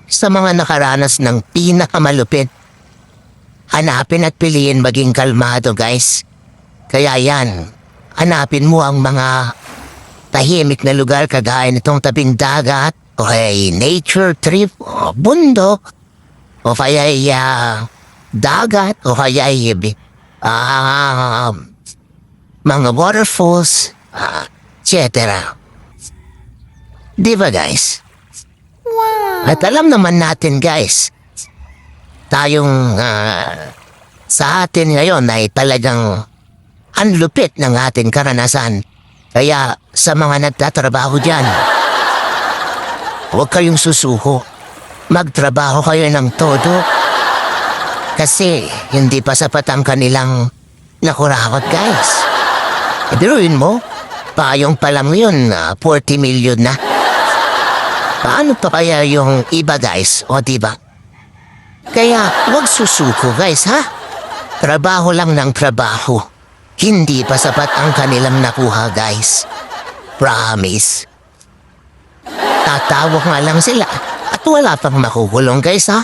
sa mga nakaranas ng pinakamalupit. Hanapin at piliin maging kalmado, guys. Kaya yan, hanapin mo ang mga tahimik na lugar kagaya nitong tabing dagat o ay nature trip o bundok o kaya ay dagat o kaya ay mga waterfalls, etc. Di ba, guys? Wow. At alam naman natin, guys, tayong sa atin ngayon ay talagang ang lupit ng ating karanasan. Kaya sa mga nagtatrabaho dyan, huwag kayong susuko. Magtrabaho kayo ng todo. Kasi hindi pa sapat ang kanilang nakurakot, guys. Biruin mo, payong pa lang yun, 40 million na. Paano pa kaya yung iba, guys? O diba? Kaya huwag susuko, guys, ha? Trabaho lang ng trabaho. Hindi pa sapat ang kanilang nakuha, guys. Promise. Tatawag nga lang sila at wala pang makukulong, guys, ha?